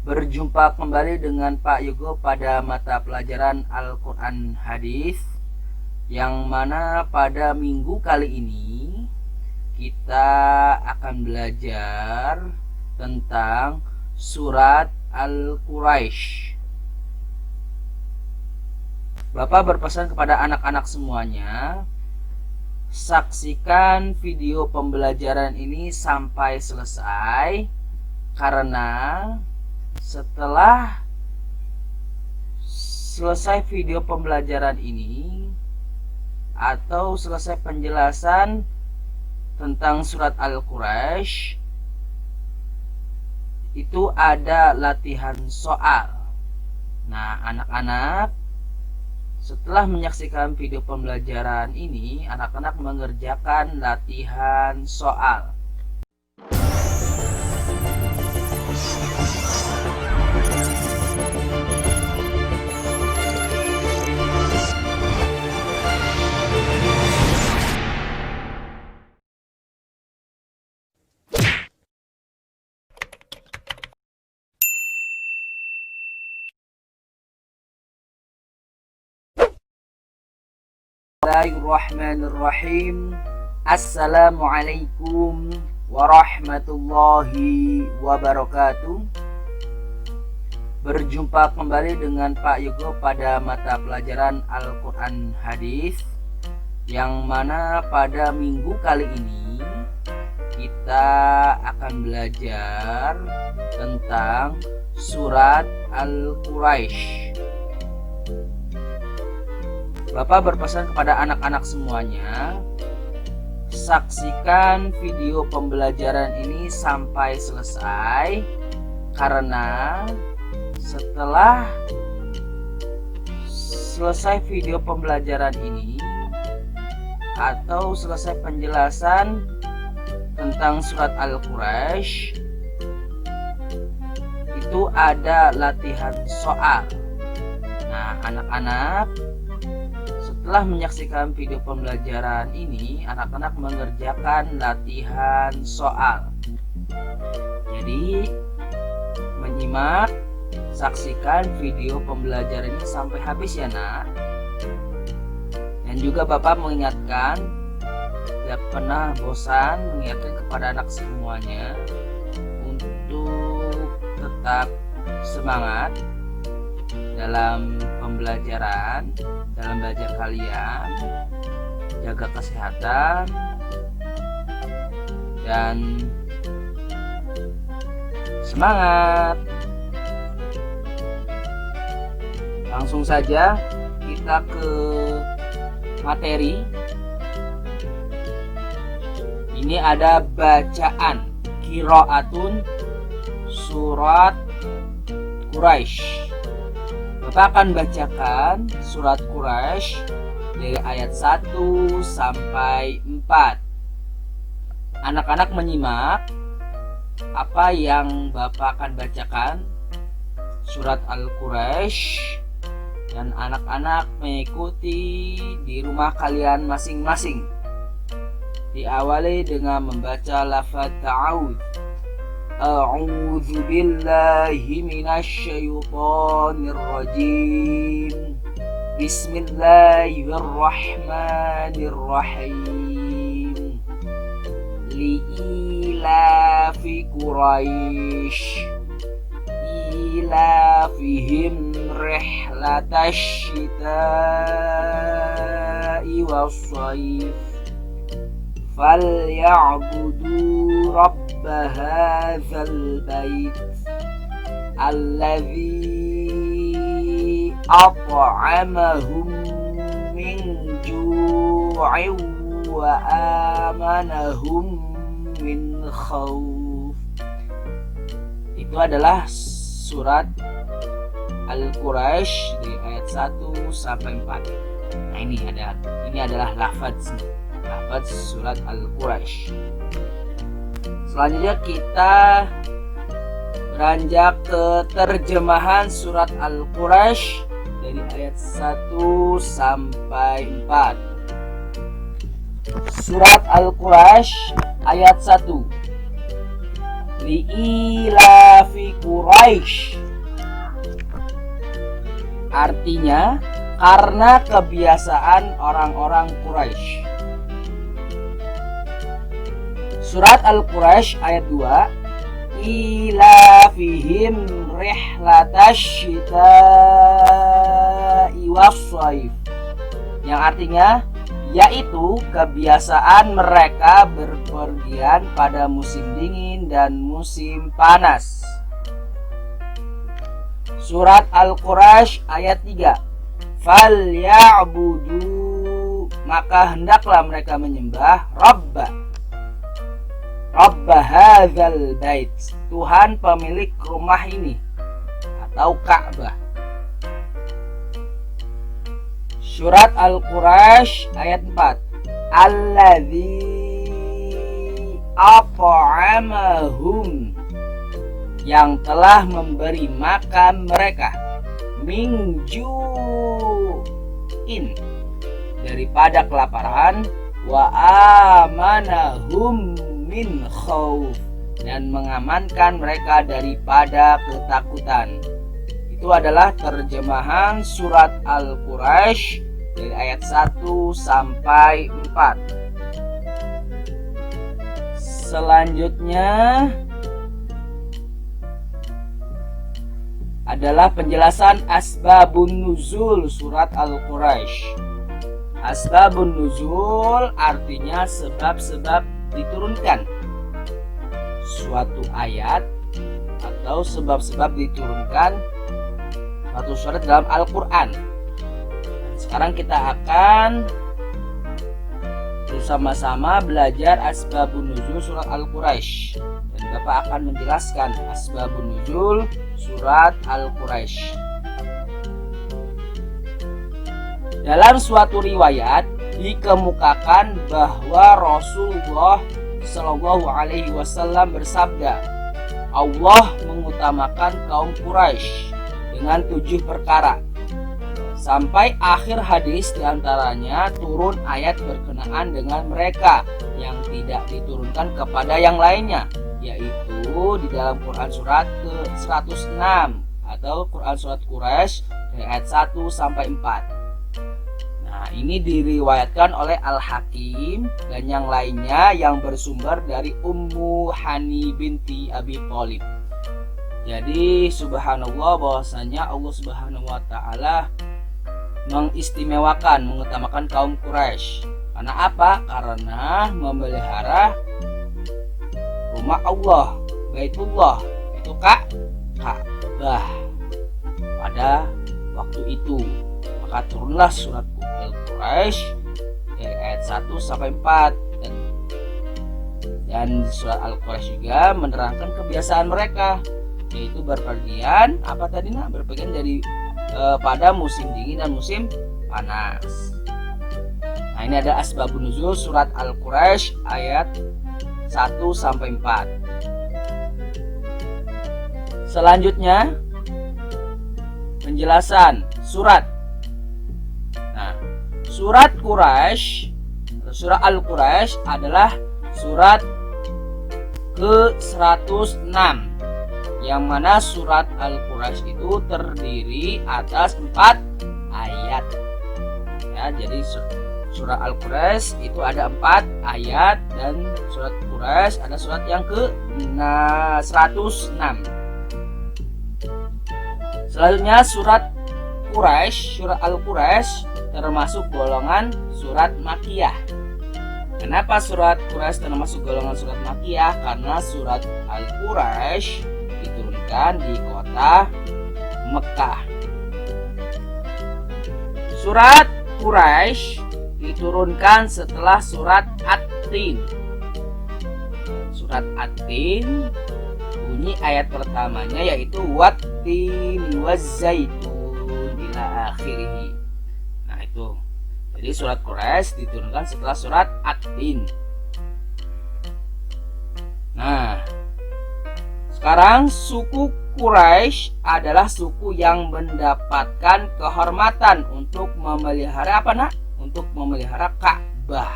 Berjumpa kembali dengan Pak Yogo pada mata pelajaran Al-Quran Hadis, yang mana pada minggu kali ini kita akan belajar tentang surat Al-Quraisy. Bapak berpesan kepada anak-anak semuanya, saksikan video pembelajaran ini sampai selesai, karena setelah selesai video pembelajaran ini atau selesai penjelasan tentang surat Al-Quraisy, itu ada latihan soal. Nah, anak-anak setelah menyaksikan video pembelajaran ini, anak-anak mengerjakan latihan soal. Bismillahirrahmanirrahim. Assalamualaikum warahmatullahi wabarakatuh. Berjumpa kembali dengan Pak Yogo pada mata pelajaran Al-Quran Hadis, yang mana pada minggu kali ini kita akan belajar tentang surat Al-Quraisy. Bapak berpesan kepada anak-anak semuanya, saksikan video pembelajaran ini sampai selesai, karena setelah selesai video pembelajaran ini atau selesai penjelasan tentang surat Al-Quraisy, itu ada latihan soal. Nah, anak-anak setelah menyaksikan video pembelajaran ini, anak-anak mengerjakan latihan soal. Jadi, menyimak, saksikan video pembelajaran ini sampai habis ya nak. Dan juga Bapak mengingatkan, tidak pernah bosan mengingatkan kepada anak semuanya untuk tetap semangat dalam pembelajaran, dalam belajar kalian, jaga kesehatan, dan semangat. Langsung saja kita ke materi. Ini ada bacaan qiraatun surat Quraisy. Bapak akan bacakan surat Quraisy dari ayat 1 sampai 4. Anak-anak menyimak apa yang Bapak akan bacakan, surat Al-Quraisy, dan anak-anak mengikuti di rumah kalian masing-masing. Diawali dengan membaca lafaz ta'awudz. A'udzu billahi minasyaitonir rajim. Bismillahirrahmanirrahim. Li'ilafi Quraisy ilafihim rihlatash shita'i was-shayf falyabudu rabba hadzal bait alladzi at'amahum min ju'in wa amanahum min khauf. Itu adalah surat Al-Quraisy dari ayat 1 sampai 4. Nah, ini adalah lafaz surat Al-Quraisy. Selanjutnya kita beranjak ke terjemahan surat Al-Quraisy dari ayat 1 sampai 4. Surat Al-Quraisy ayat 1. Li'ilafi Quraisy Quraisy. Artinya karena kebiasaan orang-orang Quraisy. Surat Al-Quraisy ayat 2. Ila fihim rihlatash syita'i was-shaif. Yang artinya yaitu kebiasaan mereka berpergian pada musim dingin dan musim panas. Surat Al-Quraisy ayat 3. Falya'budu, maka hendaklah mereka menyembah Rabba hadzal bait, Tuhan pemilik rumah ini atau Ka'bah. Surat Al-Quraisy ayat 4. Alladzi at'amahum, yang telah memberi makan mereka, min ju'in, daripada kelaparan, wa amanahum min khauf, dan mengamankan mereka daripada ketakutan. Itu adalah terjemahan surat Al-Quraisy dari ayat 1 sampai 4. Selanjutnya adalah penjelasan asbabun nuzul surat Al-Quraisy. Asbabun nuzul artinya sebab-sebab diturunkan suatu ayat atau sebab-sebab diturunkan suatu surat dalam Al-Quran. Sekarang kita akan bersama-sama belajar asbabun nuzul surat Al-Quraisy, dan Bapak akan menjelaskan asbabun nuzul surat Al-Quraisy. Dalam suatu riwayat dikemukakan bahwa Rasulullah Shallallahu Alaihi Wasallam bersabda, Allah mengutamakan kaum Quraisy dengan 7 perkara. Sampai akhir hadis, diantaranya turun ayat berkenaan dengan mereka yang tidak diturunkan kepada yang lainnya, yaitu di dalam Quran surat ke-106 atau Quran surat Quraisy dari ayat 1 sampai 4. Nah, ini diriwayatkan oleh Al-Hakim dan yang lainnya yang bersumber dari Ummu Hani binti Abi Thalib. Jadi subhanallah, bahwasanya Allah Subhanahu wa taala mengistimewakan, mengutamakan kaum Quraisy. Karena apa? Karena memelihara rumah Allah, Baitullah, itu Ka'bah pada waktu itu. Maka turunlah surat Al-Quraisy dari ayat 1 sampai 4, dan surat Al-Quraisy juga menerangkan kebiasaan mereka, yaitu berpergian berpergian dari pada musim dingin dan musim panas. Nah, ini ada asbabun nuzul surat Al-Quraisy ayat 1 sampai 4. Selanjutnya penjelasan surat. Nah, surat Quraisy, surat Al-Quraisy adalah surat ke-106, yang mana surat Al-Quraisy itu terdiri atas 4 ayat. Ya, jadi surat Al-Quraisy itu ada 4 ayat, dan surat Quraisy ada surat yang ke-106. Selanjutnya surat Quraisy, surat Al-Quraisy termasuk golongan surat Makkiyah. Kenapa surat Quraisy termasuk golongan surat Makkiyah? Karena surat Al-Quraisy diturunkan di kota Mekah. Surat Quraisy diturunkan setelah surat At-Tin. Surat At-Tin bunyi ayat pertamanya yaitu Wat-Tin waz-Zaitun ila akhirih. Nah, itu. Jadi surat Quraisy diturunkan setelah surat At-Tin. Nah, sekarang suku Quraisy adalah suku yang mendapatkan kehormatan untuk memelihara untuk memelihara Ka'bah.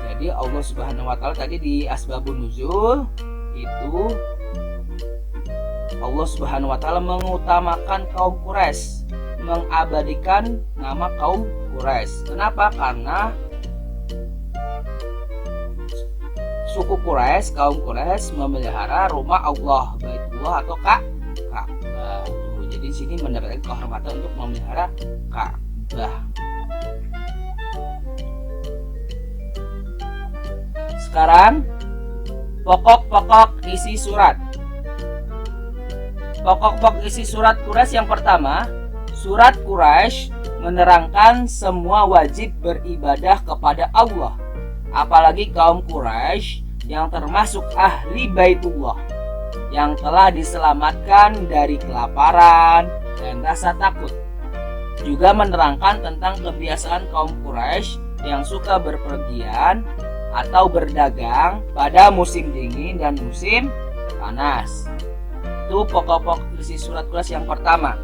Jadi Allah Subhanahu wa taala tadi di asbabun nuzul itu Allah Subhanahu wa taala mengutamakan kaum Quraisy, mengabadikan nama kaum Quraisy. Kenapa? Karena suku Quraisy, kaum Quraisy memelihara rumah Allah, Baitullah atau Ka'bah. Jadi di sini mendapatkan kehormatan untuk memelihara Ka'bah. Sekarang pokok-pokok isi surat. Pokok-pokok isi surat Quraisy yang pertama, surat Quraisy menerangkan semua wajib beribadah kepada Allah, apalagi kaum Quraisy yang termasuk ahli Baitullah yang telah diselamatkan dari kelaparan dan rasa takut. Juga menerangkan tentang kebiasaan kaum Quraisy yang suka berpergian atau berdagang pada musim dingin dan musim panas. Itu pokok-pokok isi surat Quraisy yang pertama.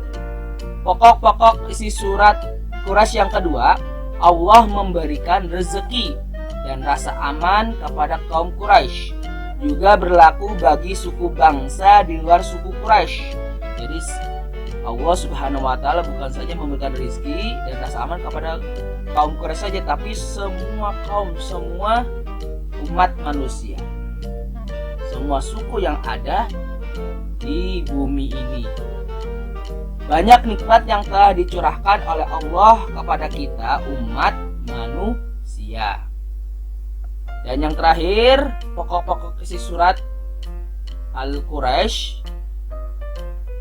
Pokok-pokok isi surat Quraisy yang kedua, Allah memberikan rezeki dan rasa aman kepada kaum Quraisy. Juga berlaku bagi suku bangsa di luar suku Quraisy. Jadi Allah Subhanahu wa taala bukan saja memberikan rezeki dan rasa aman kepada kaum Quraisy saja, tapi semua kaum, semua umat manusia, semua suku yang ada di bumi ini. Banyak nikmat yang telah dicurahkan oleh Allah kepada kita, umat manusia. Dan yang terakhir, pokok-pokok isi surat Al-Quraisy,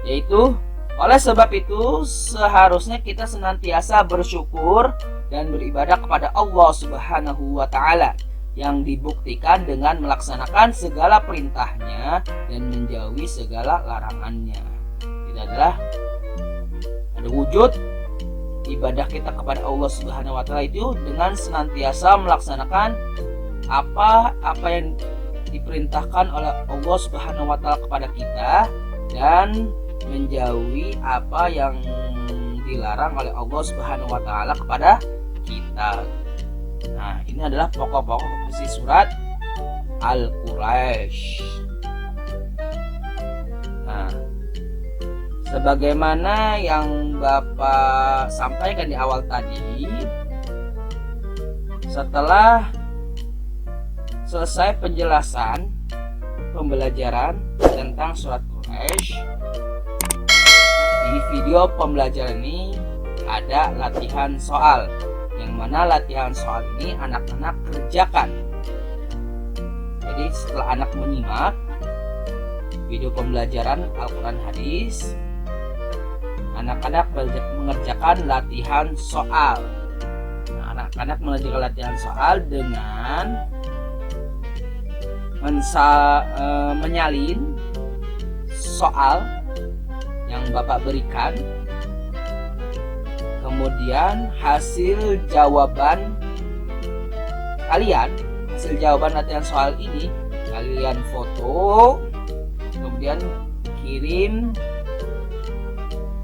yaitu oleh sebab itu seharusnya kita senantiasa bersyukur dan beribadah kepada Allah Subhanahu wa taala, yang dibuktikan dengan melaksanakan segala perintahnya dan menjauhi segala larangannya. Itu adalah ada wujud ibadah kita kepada Allah Subhanahu wa taala itu dengan senantiasa melaksanakan apa yang diperintahkan oleh Allah Subhanahu wa taala kepada kita dan menjauhi apa yang dilarang oleh Allah Subhanahu wa taala kepada kita. Nah, ini adalah pokok-pokok isi surat Al-Quraisy. Nah, sebagaimana yang Bapak sampaikan di awal tadi, setelah selesai penjelasan pembelajaran tentang surat Quraisy, di video pembelajaran ini ada latihan soal, yang mana latihan soal ini anak-anak kerjakan. Jadi setelah anak menyimak video pembelajaran Al-Quran Hadis, anak-anak mengerjakan latihan soal. Nah, anak-anak mengerjakan latihan soal dengan menyalin soal yang Bapak berikan, kemudian hasil jawaban kalian, hasil jawaban latihan soal ini kalian foto, kemudian kirim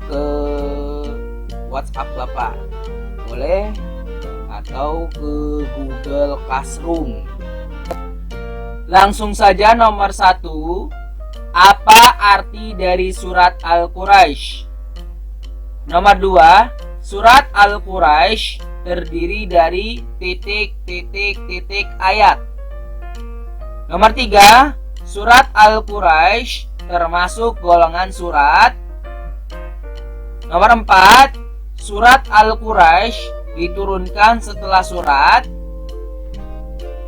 ke WhatsApp Bapak, boleh, atau ke Google Classroom. Langsung saja nomor 1, apa arti dari surat Al-Quraisy? Nomor 2, surat Al-Quraisy terdiri dari titik-titik-titik ayat. Nomor 3, surat Al-Quraisy termasuk golongan surat. Nomor 4, surat Al-Quraisy diturunkan setelah surat.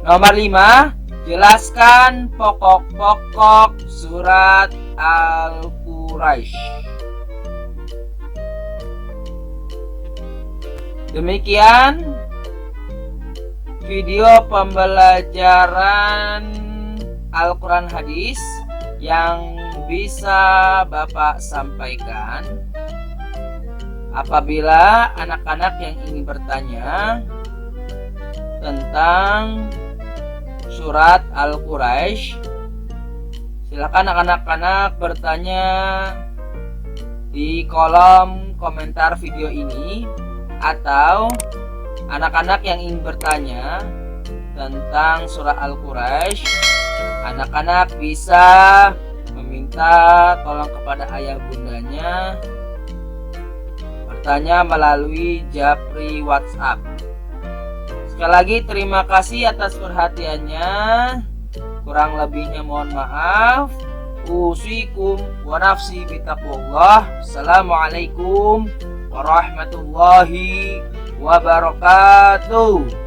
Nomor 5, jelaskan pokok-pokok surat Al-Quraisy. Demikian video pembelajaran Al-Quran Hadis yang bisa Bapak sampaikan. Apabila anak-anak yang ingin bertanya tentang surat Al-Quraisy, silakan anak-anak bertanya di kolom komentar video ini, atau anak-anak yang ingin bertanya tentang surat Al-Quraisy, anak-anak bisa minta tolong kepada ayah bundanya bertanya melalui Japri WhatsApp. Sekali lagi terima kasih atas perhatiannya. Kurang lebihnya mohon maaf. Usikum wa nafsi bitaqwallah. Assalamualaikum warahmatullahi wabarakatuh.